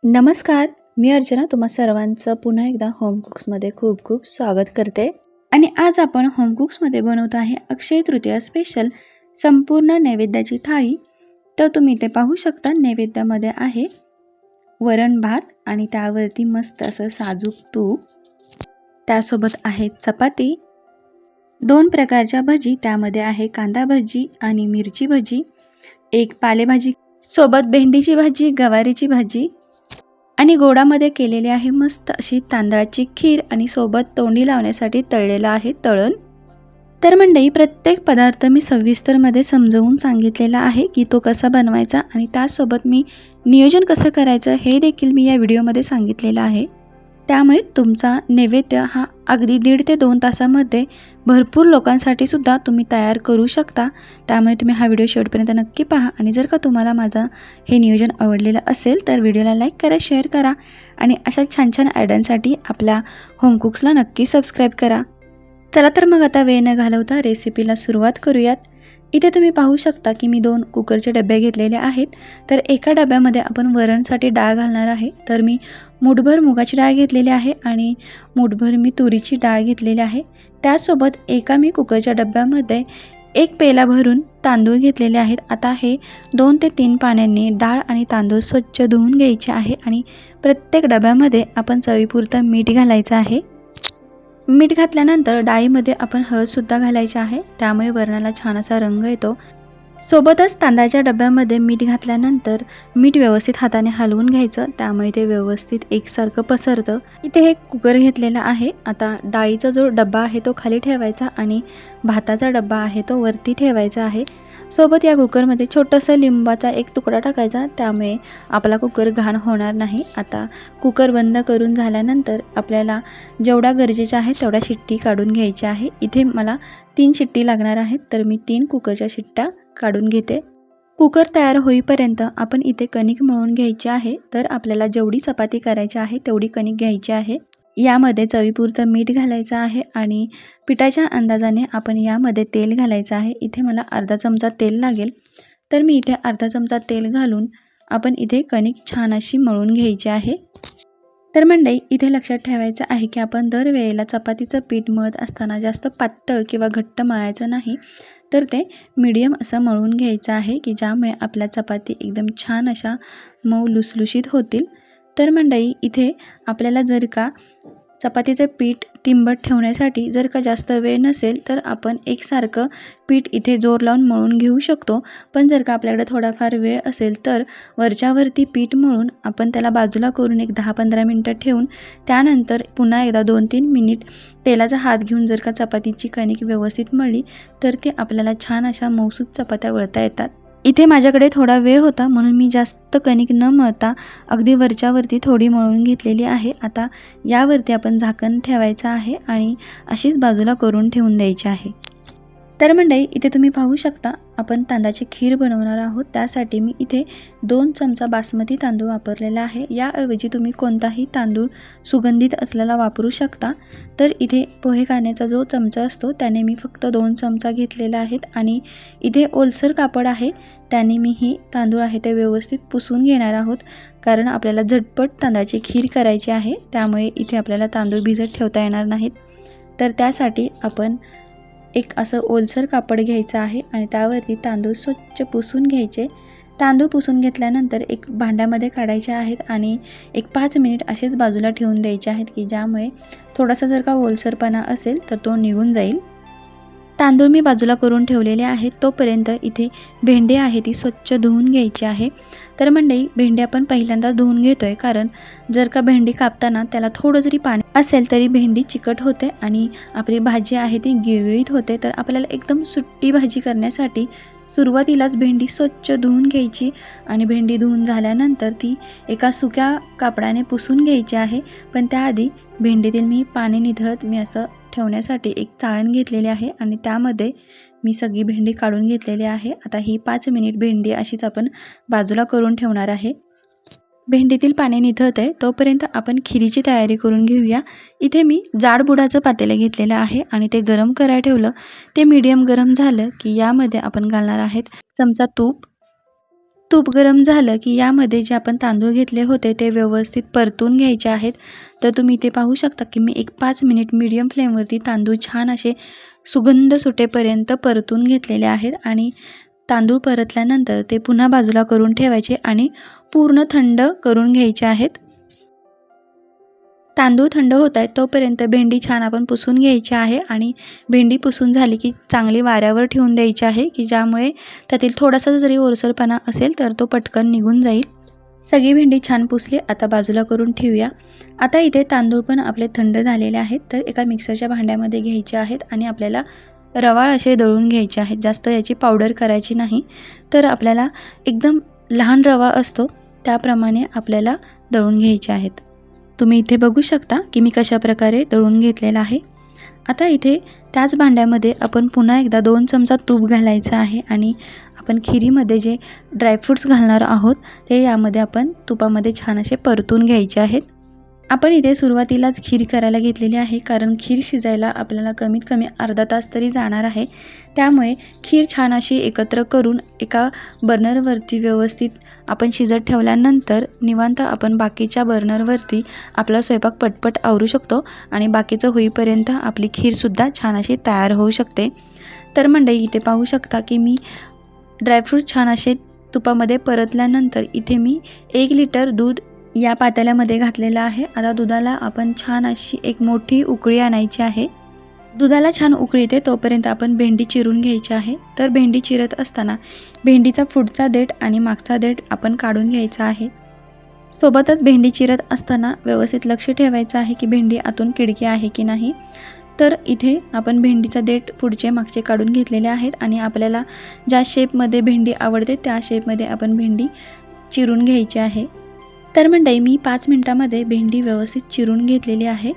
नमस्कार, मी अर्चना तुम्हा सर्वांचं पुन्हा एकदा होम कुक्समध्ये खूप खूप स्वागत करते. आणि आज आपण होम कुक्समध्ये बनवत आहे अक्षय तृतीया स्पेशल संपूर्ण नैवेद्याची थाळी. तर तुम्ही इथे पाहू शकता नैवेद्यामध्ये आहे वरण भात आणि त्यावरती मस्त असं साजूक तूप, त्यासोबत आहे चपाती, 2 प्रकारच्या भजी, त्यामध्ये आहे कांदा भजी आणि मिरची भजी, एक पालेभाजी सोबत भेंडीची भाजी, गवारीची भाजी आणि गोडामध्ये केलेली आहे मस्त अशी तांदळाची खीर आणि सोबत तोंडी लावण्यासाठी तळलेला आहे तळण. तर मंडळी, प्रत्येक पदार्थ मी सविस्तरमध्ये समजावून सांगितलेला आहे की तो कसा बनवायचा आणि त्यासोबत मी नियोजन कसं करायचं हे देखील मी या व्हिडिओमध्ये सांगितलेलं आहे. त्यामुळे तुमचा नैवेद्य हा अगदी 1.5 ते 2 तासामध्ये भरपूर लोकांसाठी सुद्धा तुम्ही तयार करू शकता. त्यामुळे तुम्ही हा व्हिडिओ शेवटपर्यंत नक्की पहा आणि जर का तुम्हाला माझं हे नियोजन आवडलेलं असेल तर व्हिडिओला लाईक करा, शेअर करा आणि अशा छान छान आयडियांसाठी आपल्या होम कुक्सला नक्की सबस्क्राईब करा. चला तर मग आता वेळ न घालवता रेसिपीला सुरुवात करूयात. इथे तुम्ही पाहू शकता की मी 2 कुकरचे डबे घेतलेले आहेत. तर एका डब्यामध्ये आपण वरणसाठी डाळ घालणार आहे. तर मी मूठभर मुगाची डाळ घेतलेली आहे आणि मूठभर मी तुरीची डाळ घेतलेली आहे. त्यासोबत एका मी कुकरच्या डब्यामध्ये 1 पेला भरून तांदूळ घेतलेले आहेत. आता हे 2 ते 3 पाण्याने डाळ आणि तांदूळ स्वच्छ धुवून घ्यायचे आहे आणि प्रत्येक डब्यामध्ये आपण चवीपुरतं मीठ घालायचं आहे. मीठ घातल्यानंतर डाळीमध्ये आपण हळदसुद्धा घालायची आहे, त्यामुळे वरणाला छान असा रंग येतो. सोबतच तांदळाच्या डब्यामध्ये मीठ घातल्यानंतर मीठ व्यवस्थित हाताने हलवून घ्यायचं, त्यामुळे ते व्यवस्थित एकसारखं पसरतं. इथे एक कुकर घेतलेला आहे. आता डाळीचा जो डब्बा आहे तो खाली ठेवायचा आणि भाताचा डब्बा आहे तो वरती ठेवायचा आहे. सोबत या कुकरमध्ये छोटंसं लिंबाचा एक तुकडा टाकायचा, त्यामुळे आपला कुकर घाण होणार नाही. आता कुकर बंद करून झाल्यानंतर आपल्याला जेवढ्या गरजेच्या आहेत तेवढ्या शिट्टी काढून घ्यायच्या आहे. इथे मला 3 शिट्टी लागणार आहेत, तर मी 3 कुकरच्या शिट्ट्या काढून घेते. कुकर तयार होईपर्यंत आपण इथे कणिक मळून घ्यायची आहे. तर आपल्याला जेवढी चपाती करायची आहे तेवढी कणिक घ्यायची आहे. यामध्ये चवीपुरतं मीठ घालायचं आहे आणि पिठाच्या अंदाजाने आपण यामध्ये तेल घालायचं आहे. इथे मला अर्धा चमचा तेल लागेल, तर मी इथे अर्धा चमचा तेल घालून आपण इथे कणिक छान अशी मळून घ्यायची आहे. तर मंडळी, इथे लक्षात ठेवायचं आहे की आपण दरवेळेला चपातीचं पीठ मळत असताना जास्त पातळ किंवा घट्ट मळायचं नाही, तर ते मीडियम असं मळून घ्यायचं आहे की ज्यामुळे आपल्या चपाती एकदम छान अशा मऊ लुसलुशीत होतील. तर मंडळी, इथे आपल्याला जर का चपातीचं पीठ तिंबट ठेवण्यासाठी जर का जास्त वेळ नसेल तर आपण एकसारखं पीठ इथे जोर लावून मळून घेऊ शकतो. पण जर का आपल्याकडे थोडाफार वेळ असेल तर वरच्यावरती पीठ मळून आपण त्याला बाजूला करून एक 10-15 मिनटं ठेवून त्यानंतर पुन्हा एकदा 2-3 मिनिट तेलाचा हात घेऊन जर का चपातीची कणिक व्यवस्थित मळली तर ते आपल्याला छान अशा मऊसूत चपात्या वळता येतात. इथे माझ्याकडे थोडा वेळ होता म्हणून मी जास्त कणिक न मळता अगदी वरच्यावरती थोडी मळून घेतलेली आहे. आता यावरती आपण झाकण ठेवायचं आहे आणि अशीच बाजूला करून ठेवून द्यायची आहे. तर मंडळी, इथे तुम्ही पाहू शकता आपण तांदळाची खीर बनवणार आहोत. त्यासाठी मी इथे 2 चमचा बासमती तांदूळ वापरलेला आहे. याऐवजी तुम्ही कोणताही तांदूळ सुगंधित असलेला वापरू शकता. तर इथे पोहे खाण्याचा जो चमचा असतो त्याने मी फक्त 2 चमचा घेतलेला आहेत आणि इथे ओलसर कापड आहे त्याने मी ही तांदूळ आहे ते व्यवस्थित पुसून घेणार आहोत, कारण आपल्याला झटपट तांदळाची खीर करायची आहे. त्यामुळे इथे आपल्याला तांदूळ भिजत ठेवता येणार नाहीत. तर त्यासाठी आपण एक असं ओलसर कापड घ्यायचं आहे आणि त्यावरती तांदूळ स्वच्छ पुसून घ्यायचे. तांदूळ पुसून घेतल्यानंतर एक भांड्यामध्ये काढायचे आहेत आणि एक 5 मिनिट असेच बाजूला ठेवून द्यायचे आहेत की ज्यामुळे थोडासा जर का ओलसरपणा असेल तर तो निघून जाईल. तांदूळ मी बाजूला करून ठेवलेले आहेत. तोपर्यंत इथे भेंडी आहे ती स्वच्छ धुवून घ्यायची आहे. तर मंडळी, भेंडी आपण पहिल्यांदा धुवून घेतोय कारण जर का भेंडी कापताना त्याला थोडं जरी पाणी असेल तरी भेंडी चिकट होते आणि आपली भाजी आहे ती गिळगिळीत होते. तर आपल्याला एकदम सुट्टी भाजी करण्यासाठी सुरुवातीलाच भेंडी स्वच्छ धुवून घ्यायची आणि भेंडी धुवून झाल्यानंतर ती एका सुक्या कापडाने पुसून घ्यायची आहे. पण त्याआधी भेंडीतील मी पाणी निथळत मी असं ठेवण्यासाठी एक चाळण घेतलेली आहे आणि त्यामध्ये मी सगळी भेंडी काढून घेतलेली आहे. आता ही 5 मिनिट भेंडी अशीच आपण बाजूला करून ठेवणार आहे. भेंडीतील पाणी निथळत आहे तोपर्यंत आपण खिरीची तयारी करून घेऊया. इथे मी जाड बुडाचं पातेलं घेतलेलं आहे आणि ते गरम करायला ठेवलं. ते मीडियम गरम झालं की यामध्ये आपण घालणार आहेत चमचा तूप, तूप गरम झालं की यामध्ये जे आपण तांदूळ घेतले होते ते व्यवस्थित परतून घ्यायचे आहेत. तर तुम्ही इथे पाहू शकता की मी एक 5 मिनिट मीडियम फ्लेमवरती तांदूळ छान असे सुगंध सुटेपर्यंत परतून घेतलेले आहेत. आणि तांदूळ परतल्यानंतर ते पुन्हा बाजूला करून ठेवायचे आणि पूर्ण थंड करून घ्यायचे आहेत. तांदूळ थंड होत आहेत तोपर्यंत भेंडी छान आपण पुसून घ्यायची आहे. आणि भेंडी पुसून झाली की चांगली वाऱ्यावर ठेवून द्यायची आहे, की ज्यामुळे त्यातील थोडासा जरी ओलसरपणा असेल तर तो पटकन निघून जाईल. सगळी भेंडी छान पुसली, आता बाजूला करून ठेवूया. आता इथे तांदूळ पण आपले थंड झालेले आहेत, तर एका मिक्सरच्या भांड्यामध्ये घ्यायचे आहेत आणि आपल्याला रवाळ असे दळून घ्यायचे आहेत. जास्त याची पावडर करायची नाही, तर आपल्याला एकदम लहान रवा असतो त्याप्रमाणे आपल्याला दळून घ्यायचे आहेत. तुम्ही इथे बघू शकता की मी कशा प्रकारे दळून घेतलेला आहे. आता इथे त्याच भांड्यामध्ये आपण पुन्हा एकदा 2 चमचा तूप घालायचं आहे आणि आपण खिरीमध्ये जे ड्रायफ्रूट्स घालणार आहोत ते यामध्ये आपण तुपामध्ये छान असे परतून घ्यायचे आहेत. आपण इथे सुरुवातीलाच खीर करायला घेतलेली आहे, कारण खीर शिजायला आपल्याला कमीत कमी अर्धा तास तरी जाणार आहे. त्यामुळे खीर छान अशी एकत्र करून एका बर्नरवरती व्यवस्थित आपण शिजत ठेवल्यानंतर निवांत आपण बाकीच्या बर्नरवरती आपला स्वयंपाक पटपट आवरू शकतो आणि बाकीचं होईपर्यंत आपली खीरसुद्धा छान अशी तयार होऊ शकते. तर मंडळी इथे पाहू शकता की मी ड्रायफ्रूट छान असे तुपामध्ये परतल्यानंतर इथे मी 1 लिटर दूध या पातेल्यामध्ये घातलेलं आहे. आता दुधाला आपण छान अशी एक मोठी उकळी आणायची आहे. दुधाला छान उकळी येते तोपर्यंत आपण भेंडी चिरून घ्यायची आहे. तर भेंडी चिरत असताना भेंडीचा पुढचा देठ आणि मागचा देठ आपण काढून घ्यायचा आहे. सोबतच भेंडी चिरत असताना व्यवस्थित लक्ष ठेवायचं आहे की भेंडी आतून किडकी आहे की नाही. तर इथे आपण भेंडीचा देठ पुढचे मागचे काढून घेतलेले आहेत आणि आपल्याला ज्या शेपमध्ये भेंडी आवडते त्या शेपमध्ये आपण भेंडी चिरून घ्यायची आहे. तर मंडळी मी 5 मिनिटामध्ये भेंडी व्यवस्थित चिरून घेतलेली आहे.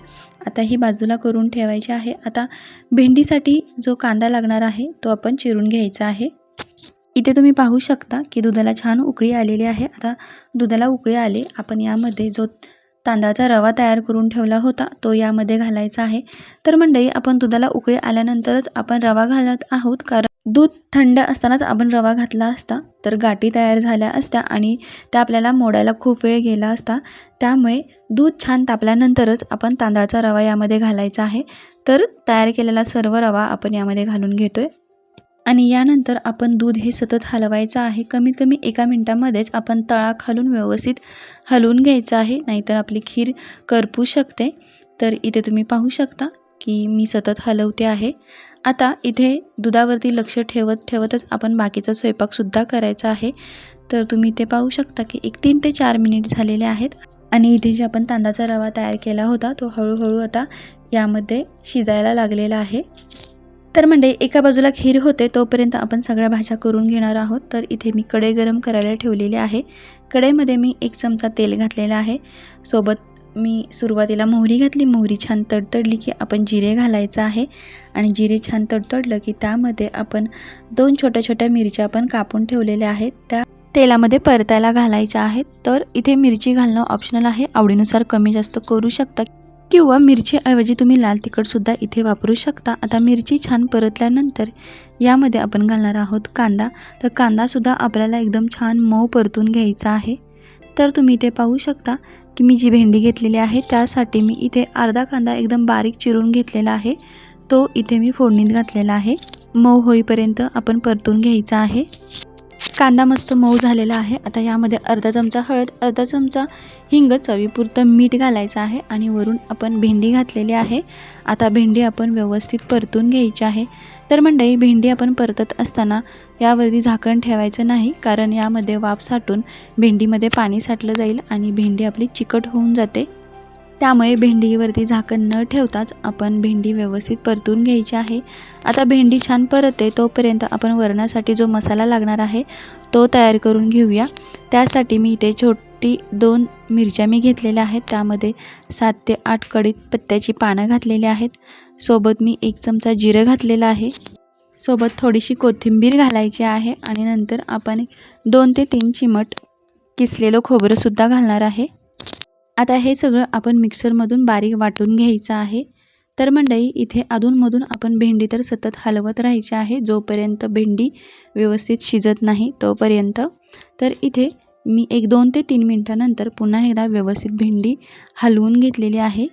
आता ही बाजूला करून ठेवायची आहे. आता भेंडीसाठी जो कांदा लागणार आहे तो आपण चिरून घ्यायचा आहे. इथे तुम्ही पाहू शकता की दुधाला छान उकळी आलेली आहे. आता दुधाला उकळी आली, आपण यामध्ये जो तांदळाचा रवा तयार करून ठेवला होता तो यामध्ये घालायचा आहे. तर मंडळी आपण दुधाला उकळी आल्यानंतरच आपण रवा घालत आहोत, कारण दूध थंड असतानाच आपण रवा घातला असता तर गाठी तयार झाल्या असत्या आणि त्या आपल्याला मोडायला खूप वेळ गेला असता. त्यामुळे दूध छान तापल्यानंतरच आपण तांदळाचा रवा यामध्ये घालायचा आहे. तर तयार केलेला सर्व रवा आपण यामध्ये घालून घेतोय आणि यानंतर आपण दूध हे सतत हलवायचं आहे. कमीत कमी 1 मिनिटामध्येच आपण तळा खालून व्यवस्थित हलवून घ्यायचं आहे, नाहीतर आपली खीर करपू शकते. तर इथे तुम्ही पाहू शकता की मी सतत हलवते आहे. आता इथे दुधावरती लक्ष ठेवतच आपण बाकीचा स्वयंपाकसुद्धा करायचा आहे. तर तुम्ही इथे पाहू शकता की 3 ते 4 मिनिट झालेले आहेत आणि इथे जे आपण तांदळाचा रवा तयार केला होता तो हळूहळू आता यामध्ये शिजायला लागलेला आहे. तर म्हणजे एका बाजूला खीर होते तोपर्यंत आपण सगळ्या भाज्या करून घेणार आहोत. तर इथे मी कढई गरम करायला ठेवलेली आहे. कढईमध्ये मी 1 चमचा तेल घातलेलं आहे. सोबत मी सुरुवातीला मोहरी घातली. मोहरी छान तडतडली की आपण जिरे घालायचं आहे आणि जिरे छान तडतडलं की त्यामध्ये आपण 2 छोट्या छोट्या मिरच्या आपण कापून ठेवलेल्या आहेत त्या तेलामध्ये परतायला घालायच्या आहेत. तर इथे मिरची घालणं ऑप्शनल आहे, आवडीनुसार कमी जास्त करू शकता किंवा मिरचीऐवजी तुम्ही लाल तिखटसुद्धा इथे वापरू शकता. आता मिरची छान परतल्यानंतर यामध्ये आपण घालणार आहोत कांदा. तर कांदासुद्धा आपल्याला एकदम छान मऊ परतून घ्यायचा आहे. तर तुम्ही इथे पाहू शकता की मी जी भेंडी घेतलेली आहे त्यासाठी मी इथे अर्धा कांदा एकदम बारीक चिरून घेतलेला आहे. तो इथे मी फोडणीत घातलेला आहे. मऊ होईपर्यंत आपण परतून घ्यायचा आहे. कांदा मस्त मऊ झालेला आहे. आता यामध्ये अर्धा चमचा हळद, अर्धा चमचा हिंग, चवीपुरतं मीठ घालायचं आहे आणि वरून आपण भेंडी घातलेली आहे. आता भेंडी आपण व्यवस्थित परतून घ्यायची आहे. तर मंडळी भेंडी आपण परतत असताना यावरती झाकण ठेवायचं नाही, कारण यामध्ये वाफ साठून भेंडीमध्ये पाणी साठलं जाईल आणि भेंडी आपली चिकट होऊन जाते. त्यामुळे भेंडीवरती झाकण न ठेवताच आपण भेंडी व्यवस्थित परतून घ्यायची आहे. आता भेंडी छान परतते तोपर्यंत आपण वरणासाठी जो मसाला लागणार आहे तो तयार करून घेऊया. त्यासाठी मी इथे छोटी 2 मिरच्या मी घेतलेल्या आहेत. त्यामध्ये 7 ते 8 कढीपत्त्याची पानं घातलेली आहेत. सोबत मी 1 चमचा जिरं घातलेलं आहे. सोबत थोडीशी कोथिंबीर घालायची आहे आणि नंतर आपण 2 ते 3 चिमट किसलेलं खोबरंसुद्धा घालणार आहे. आता हे सगळं आपण मिक्सरमधून बारीक वाटून घ्यायचं आहे. तर मंडळी इथे अधूनमधून आपण भेंडी तर सतत हलवत राहायची आहे, जोपर्यंत भेंडी व्यवस्थित शिजत नाही तोपर्यंत. तर इथे मी 2 ते 3 मिनिटानंतर पुन्हा एकदा व्यवस्थित भेंडी हलवून घेतलेली आहे.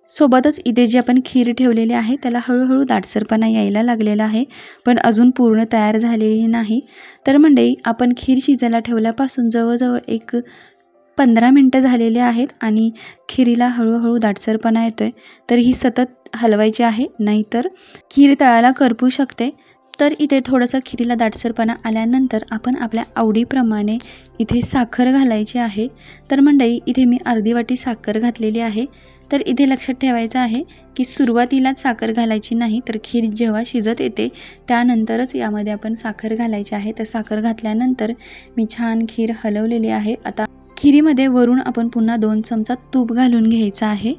सोबतच इथे जी आपण खीर ठेवलेली आहे त्याला हळूहळू दाटसरपणा यायला लागलेला आहे, पण अजून पूर्ण तयार झालेली नाही. तर मंडळी आपण खीर शिजायला ठेवल्यापासून जवळजवळ 15 मिनटं झालेली आहेत आणि खिरीला हळूहळू दाटसरपणा येतोय. तर ही सतत हलवायची आहे, नाहीतर खीर तळाला करपू शकते. तर इथे थोडंसं खिरीला दाटसरपणा आल्यानंतर आपण आपल्या आवडीप्रमाणे इथे साखर घालायची आहे. तर मंडळी इथे मी अर्धी वाटी साखर घातलेली आहे. तर इथे लक्षात ठेवायचं आहे की सुरुवातीलाच साखर घालायची नाही, तर खीर जेव्हा शिजत येते त्यानंतरच यामध्ये आपण साखर घालायची आहे. तर साखर घातल्यानंतर मी छान खीर हलवलेली आहे. आता खिरीमध्ये वरून आपण पुन्हा 2 चमचा तूप घालून घ्यायचं आहे.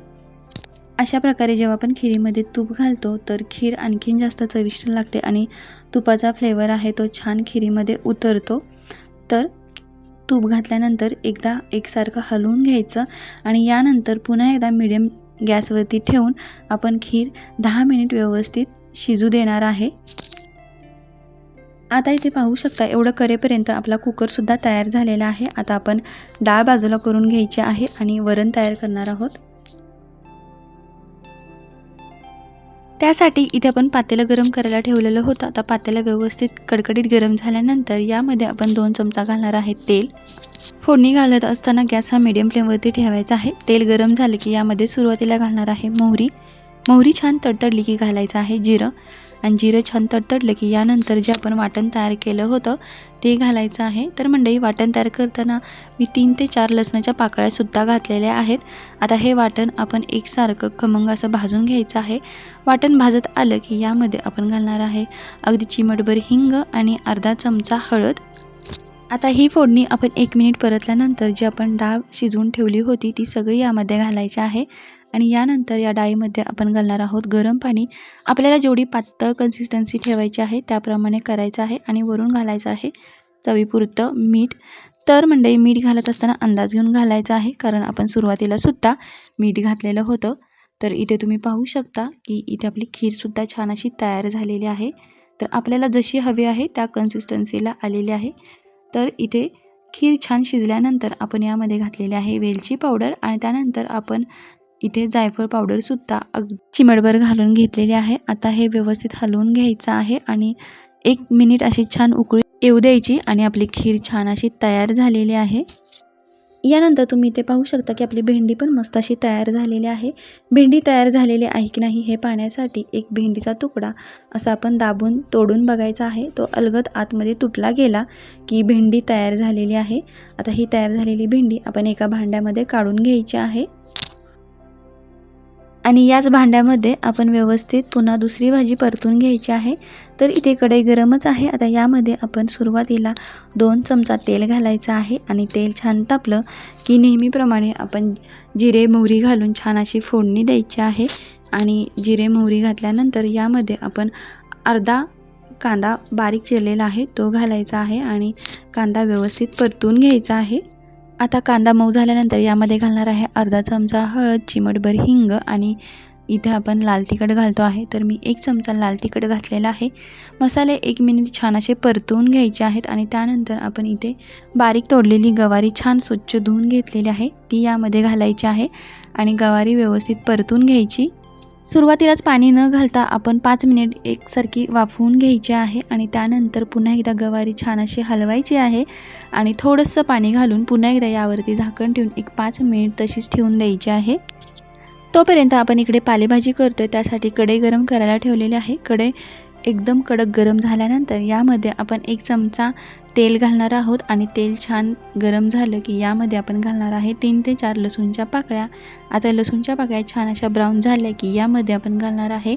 अशा प्रकारे जेव्हा आपण खिरीमध्ये तूप घालतो तर खीर आणखीन जास्त चविष्ट लागते आणि तुपाचा फ्लेवर आहे तो छान खिरीमध्ये उतरतो. तर तूप घातल्यानंतर एकदा एकसारखं हलवून घ्यायचं आणि यानंतर पुन्हा एकदा मीडियम गॅसवरती ठेवून आपण खीर 10 मिनिट व्यवस्थित शिजू देणार आहे. आता इथे पाहू शकता एवढं करेपर्यंत आपला कुकरसुद्धा तयार झालेला आहे. आता आपण डाळ बाजूला करून घ्यायची आहे आणि वरण तयार करणार आहोत. त्यासाठी इथे आपण पातेलं गरम करायला ठेवलेलं होतं. आता पातेलं व्यवस्थित कडकडीत गरम झाल्यानंतर यामध्ये आपण 2 चमचा घालणार आहे तेल. फोडणी घालत असताना गॅस हा मीडियम फ्लेमवरती ठेवायचा आहे. तेल गरम झाले की यामध्ये सुरुवातीला घालणार आहे मोहरी छान तडतडली की घालायचं आहे जिरं आणि जिरं छान तडतडलं की यानंतर जे आपण वाटण तयार केलं होतं ते घालायचं आहे. तर मंडळी वाटण तयार करताना मी 3 ते 4 लसणाच्या पाकळ्यासुद्धा घातलेल्या आहेत. आता हे वाटण आपण एकसारखं खमंग असं भाजून घ्यायचं आहे. वाटण भाजत आलं की यामध्ये आपण घालणार आहे अगदी चिमटभर हिंग आणि अर्धा चमचा हळद. आता ही फोडणी आपण 1 मिनिट परतल्यानंतर जी आपण डाळ शिजवून ठेवली होती ती सगळी यामध्ये घालायची आहे आणि यानंतर या डाळीमध्ये आपण घालणार आहोत गरम पाणी. आपल्याला जेवढी पातळ कन्सिस्टन्सी ठेवायची आहे त्याप्रमाणे करायचं आहे आणि वरून घालायचं आहे चवीपुरतं मीठ. तर मंडळी मीठ घालत असताना अंदाज घेऊन घालायचा आहे, कारण आपण सुरुवातीला सुद्धा मीठ घातलेलं होतं. तर इथे तुम्ही पाहू शकता की इथे आपली खीरसुद्धा छान अशी तयार झालेली आहे. तर आपल्याला जशी हवी आहे त्या कन्सिस्टन्सीला आलेली आहे. तर इथे खीर छान शिजल्यानंतर आपण यामध्ये घातलेले आहे वेलची पावडर आणि त्यानंतर आपण इथे जायफळ पावडरसुद्धा चिमटभर घालून घेतलेली आहे. आता हे व्यवस्थित हलवून घ्यायचं आहे आणि 1 मिनिट अशी छान उकळी येऊ द्यायची आणि आपली खीर छान अशी तयार झालेली आहे. यानंतर तुम्ही इथे पाहू शकता की आपली भेंडी पण मस्त अशी तयार झालेली आहे. भेंडी तयार झालेली आहे की नाही हे पाहण्यासाठी एक भेंडीचा तुकडा असा आपण दाबून तोडून बघायचा आहे. तो अलगद आतमध्ये तुटला गेला की भेंडी तयार झालेली आहे. आता ही तयार झालेली भेंडी आपण एका भांड्यामध्ये काढून घ्यायची आहे आणि याच भांड्यामध्ये आपण व्यवस्थित पुन्हा दुसरी भाजी परतून घ्यायची आहे. तर इथे कढई गरमच आहे. आता यामध्ये आपण सुरुवातीला 2 चमचा तेल घालायचं आहे आणि तेल छान तापलं की नेहमीप्रमाणे आपण जिरे मोहरी घालून छान अशी फोडणी द्यायची आहे आणि जिरे मोहरी घातल्यानंतर यामध्ये आपण अर्धा कांदा बारीक चिरलेला आहे तो घालायचा आहे आणि कांदा व्यवस्थित परतून घ्यायचा आहे. आता कांदा मऊ झाल्यानंतर यामध्ये घालणार आहे अर्धा चमचा हळद, चिमटभर हिंग आणि इथे आपण लाल तिखट घालतो आहे. तर मी 1 चमचा लाल तिखट घातलेला आहे. मसाले 1 मिनिट छान असे परतवून घ्यायचे आहेत आणि त्यानंतर आपण इथे बारीक तोडलेली गवारी छान स्वच्छ धुवून घेतलेली आहे ती यामध्ये घालायची आहे आणि गवारी व्यवस्थित परतून घ्यायची. सुरुवातीलाच पाणी न घालता आपण 5 मिनिट एकसारखी वाफवून घ्यायची आहे आणि त्यानंतर पुन्हा एकदा गवारी छान अशी हलवायची आहे आणि थोडंसं पाणी घालून पुन्हा एकदा यावरती झाकण ठेवून 5 मिनिट तशीच ठेवून द्यायची आहे. तोपर्यंत आपण इकडे पालेभाजी करतोय, त्यासाठी कढई गरम करायला ठेवलेली आहे. कढई एकदम कडक गरम झाल्यानंतर यामध्ये आपण 1 चमचा तेल घालणार आहोत आणि तेल छान गरम झालं की यामध्ये आपण घालणार आहे 3 ते 4 लसूणच्या पाकळ्या. आता लसूणच्या पाकळ्या छान अशा ब्राऊन झाल्या की यामध्ये आपण घालणार आहे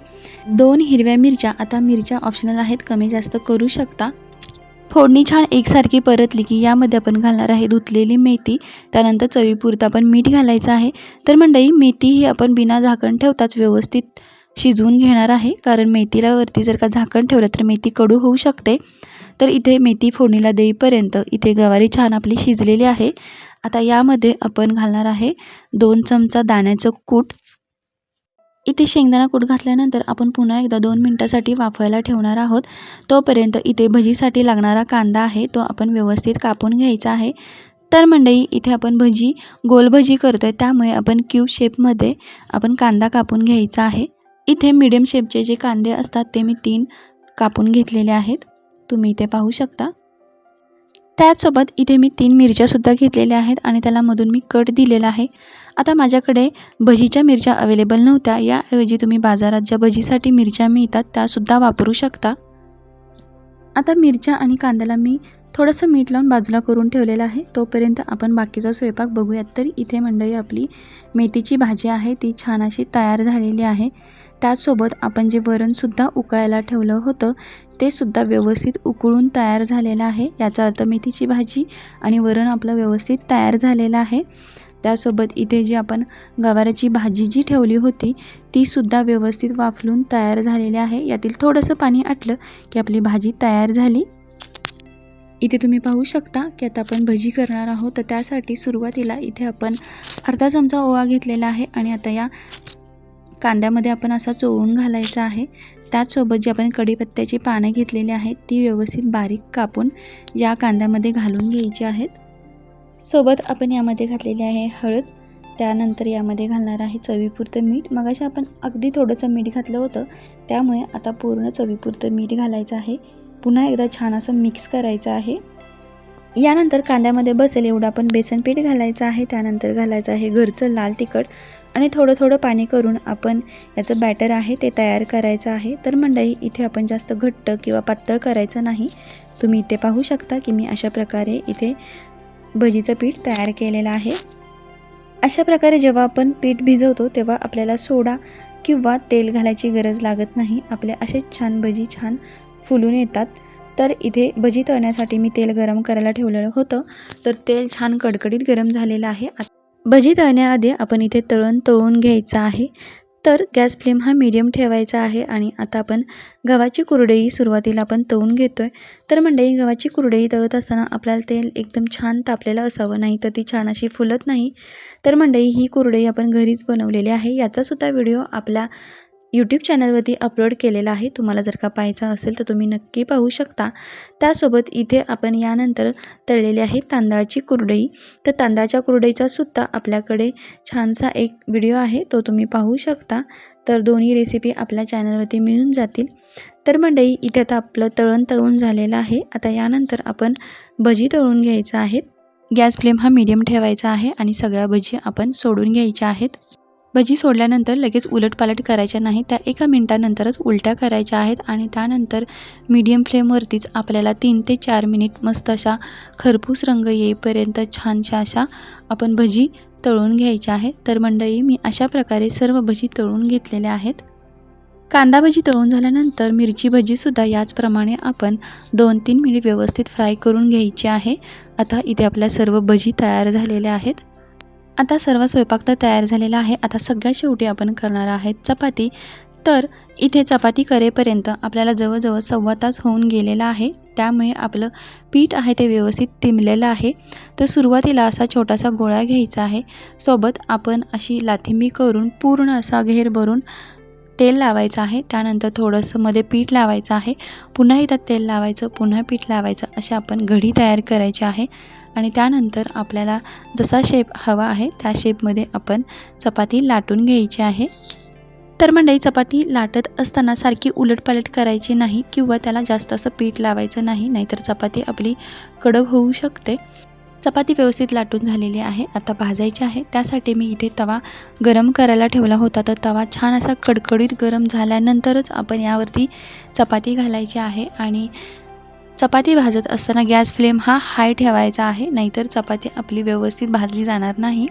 2 हिरव्या मिरच्या. आता मिरच्या ऑप्शनल आहेत, कमी जास्त करू शकता. फोडणी छान एकसारखी परतली की यामध्ये आपण घालणार आहे धुतलेली मेथी. त्यानंतर चवीपुरतं आपण मीठ घालायचं आहे. तर मंडळी मेथी ही आपण बिना झाकण ठेवताच व्यवस्थित शिजवून घेणार आहे, कारण मेथीला वरती जर का झाकण ठेवलं तर मेथी कडू होऊ शकते. तर इथे मेथी फोडणीला देईपर्यंत इथे गवारी छान आपली शिजलेली आहे. आता यामध्ये आपण घालणार आहे 2 चमचा दाण्याचं कूट इथे शेंगदाणा कूट घातल्यानंतर आपण पुन्हा एकदा 2 मिनिटासाठी वाफवायला ठेवणार आहोत. तोपर्यंत इथे भजीसाठी लागणारा कांदा आहे तो आपण व्यवस्थित कापून घ्यायचा आहे. तर मंडळी इथे आपण गोल भजी करतोय, त्यामुळे आपण क्यूब शेपमध्ये आपण कांदा कापून घ्यायचा आहे. इथे मीडियम शेपचे जे कांदे असतात ते मी 3 कापून घेतलेले आहेत, तुम्ही इथे पाहू शकता. त्याचसोबत इथे मी 3 मिरच्यासुद्धा घेतलेल्या आहेत आणि त्याला मधून मी कट दिलेला आहे. आता माझ्याकडे भजीच्या मिरच्या अवेलेबल नव्हत्या, याऐवजी तुम्ही बाजारात ज्या भजीसाठी मिरच्या मिळतात त्यासुद्धा वापरू शकता. आता मिरच्या आणि कांद्याला मी थोडंसं मीठ लावून बाजूला करून ठेवलेलं आहे. तोपर्यंत आपण बाकीचा स्वयंपाक बघूयात. तर इथे मंडळी आपली मेथीची भाजी आहे ती छान अशी तयार झालेली आहे. त्याचसोबत आपण जे वरणसुद्धा उकळायला ठेवलं होतं ते सुद्धा व्यवस्थित उकळून तयार झालेलं आहे. याचा अर्थ मेथीची भाजी आणि वरण आपलं व्यवस्थित तयार झालेलं आहे. त्यासोबत इथे जी आपण गवाराची भाजी जी ठेवली होती ती सुद्धा व्यवस्थित वाफलून तयार झालेली आहे. यातील थोडंसं पाणी आटलं की आपली भाजी तयार झाली. इथे तुम्ही पाहू शकता की आता आपण भजी करणार आहोत. तर त्यासाठी सुरुवातीला इथे आपण अर्धा चमचा ओवा घेतलेला आहे आणि आता या कांद्यामध्ये आपण असा चोळून घालायचा आहे. त्याचसोबत जी आपण कढीपत्त्याची पानं घेतलेली आहेत ती व्यवस्थित बारीक कापून या कांद्यामध्ये घालून घ्यायची आहेत. सोबत आपण यामध्ये घातलेली आहे हळद. त्यानंतर यामध्ये घालणार आहे चवीपुरतं मीठ. मगाशी आपण अगदी थोडंसं मीठ घातलं होतं, त्यामुळे आता पूर्ण चवीपुरतं मीठ घालायचं आहे. पुन्हा एकदा छान असं मिक्स करायचं आहे. यानंतर कांद्यामध्ये बसेल एवढं आपण बेसन पीठ घालायचं आहे. त्यानंतर घालायचं आहे घरचं लाल तिखट आणि थोडं थोडं पाणी करून आपण याचं बॅटर आहे ते तयार करायचं आहे. तर मंडळी इथे आपण जास्त घट्ट किंवा पातळ करायचं नाही. तुम्ही इथे पाहू शकता की मी अशा प्रकारे इथे भजीचं पीठ तयार केलेलं आहे. अशा प्रकारे जेव्हा आपण पीठ भिजवतो तेव्हा आपल्याला सोडा किंवा तेल घालायची गरज लागत नाही. आपले असेच छान भजी छान फुलून येतात. तर इथे भजी तळण्यासाठी मी तेल गरम करायला ठेवलेलं होतं. तर तेल छान कडकडीत गरम झालेलं आहे. भजी तळण्याआधी आपण इथे तळून घ्यायचं आहे. तर गॅस फ्लेम हा मीडियम ठेवायचा आहे आणि आता आपण गव्हाची कुरडई सुरुवातीला आपण तळून घेतोय. तर मंडळी गव्हाची कुरडई तळत असताना आपल्याला तेल एकदम छान तापलेलं असावं, नाही तर ती छान अशी फुलत नाही. तर मंडळी ही कुरडई आपण घरीच बनवलेली आहे. याचासुद्धा व्हिडिओ आपल्या यूट्यूब चॅनलवरती अपलोड केलेला आहे. तुम्हाला जर का पाहायचं असेल तर तुम्ही नक्की पाहू शकता. त्यासोबत इथे आपण यानंतर तळलेली आहे तांदळाची कुरडई. तर तांदळाच्या कुरडईचा सुद्धा आपल्याकडे छानसा एक व्हिडिओ आहे, तो तुम्ही पाहू शकता. तर दोन्ही रेसिपी आपल्या चॅनलवरती मिळून जातील. तर मंडळी इथे आता आपलं तळून झालेलं आहे. आता यानंतर आपण भजी तळून घ्यायचं आहेत. गॅस फ्लेम हा मीडियम ठेवायचा आहे आणि सगळ्या भजी आपण सोडून घ्यायच्या आहेत. भजी सोडल्यानंतर लगेच उलटपालट करायच्या नाही, त्या 1 मिनिटानंतरच उलट्या करायच्या आहेत आणि त्यानंतर मीडियम फ्लेमवरतीच आपल्याला 3 ते 4 मिनिट मस्त अशा खरपूस रंग येईपर्यंत छानशा अशा आपण भजी तळून घ्यायच्या आहेत. तर मंडळी मी अशा प्रकारे सर्व भजी तळून घेतलेल्या आहेत. कांदा भजी तळून झाल्यानंतर मिरची भजीसुद्धा याचप्रमाणे आपण 2-3 मिनिट व्यवस्थित फ्राय करून घ्यायची आहे. आता इथे आपल्या सर्व भजी तयार झालेल्या आहेत. आता सर्व स्वयंपाक तर तयार झालेला आहे. आता सगळ्यात शेवटी आपण करणार आहेत चपाती. तर इथे चपाती करेपर्यंत आपल्याला जवळजवळ 1.25 तास होऊन गेलेला आहे. त्यामुळे आपलं पीठ आहे ते व्यवस्थित टिमलेलं आहे. तर सुरुवातीला असा छोटासा गोळा घ्यायचा आहे. सोबत आपण अशी लाथिंबी करून पूर्ण असा घेर भरून तेल लावायचं आहे. त्यानंतर थोडंसं मध्ये पीठ लावायचं आहे. पुन्हा एकदा तेल लावायचं, पुन्हा पीठ लावायचं, अशी आपण घडी तयार करायची आहे. आणि त्यानंतर आपल्याला जसा शेप हवा आहे त्या शेपमध्ये आपण चपाती लाटून घ्यायची आहे. तर मंडळी चपाती लाटत असताना सारखी उलटपालट करायची नाही किंवा त्याला जास्त असं पीठ लावायचं नाही, नाहीतर चपाती आपली कडक होऊ शकते. चपाती व्यवस्थित लाटून झालेली आहे. आता भाजायची आहे. त्यासाठी मी इथे तवा गरम करायला ठेवला होता. तर तवा छान असा कडकडीत गरम झाल्यानंतरच आपण यावरती चपाती घालायची आहे आणि चपाती भाजत असताना गॅस फ्लेम हा हाय ठेवायचा आहे, नाहीतर चपाती आपली व्यवस्थित भाजली जाणार नाही.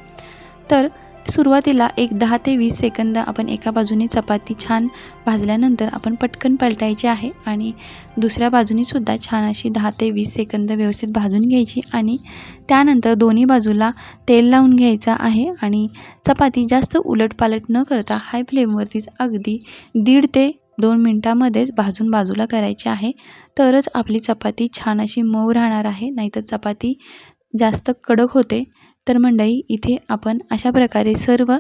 तर सुरुवातीला एक 10 ते 20 सेकंद आपण एका बाजूने चपाती छान भाजल्यानंतर आपण पटकन पलटायची आहे आणि दुसऱ्या बाजूनीसुद्धा छान अशी 10 ते 20 सेकंद व्यवस्थित भाजून घ्यायची आणि त्यानंतर दोन्ही बाजूला तेल लावून घ्यायचं आहे आणि चपाती जास्त उलटपालट न करता हाय फ्लेमवरतीच अगदी 1.5 ते 2 मिनटामध्येच भाजून बाजूला करायची आहे. तरच आपली चपाती छान अशी मऊ राहणार आहे, नाहीतर चपाती जास्त कडक होते. तर मंडळी इथे आपण अशा प्रकारे सर्व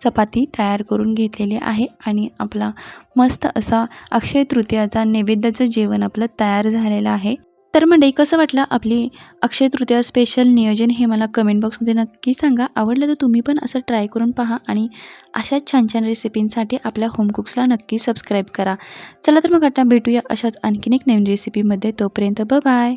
चपाती तयार करून घेतलेली आहे आणि आपला मस्त असा अक्षय तृतीयाचा नैवेद्याचं जेवण आपलं तयार झालेलं आहे. तर मंडळी कसं वाटलं आपली अक्षय तृतीया स्पेशल नियोजन हे मला कमेंट बॉक्समध्ये नक्की सांगा. आवडलं तर तुम्ही पण असं ट्राय करून पहा आणि अशाच छान छान रेसिपींसाठी आपल्या होम कुक्सला नक्की सबस्क्राईब करा. चला तर मग आता भेटूया अशाच आणखीन एक नवीन रेसिपीमध्ये. तोपर्यंत बाय.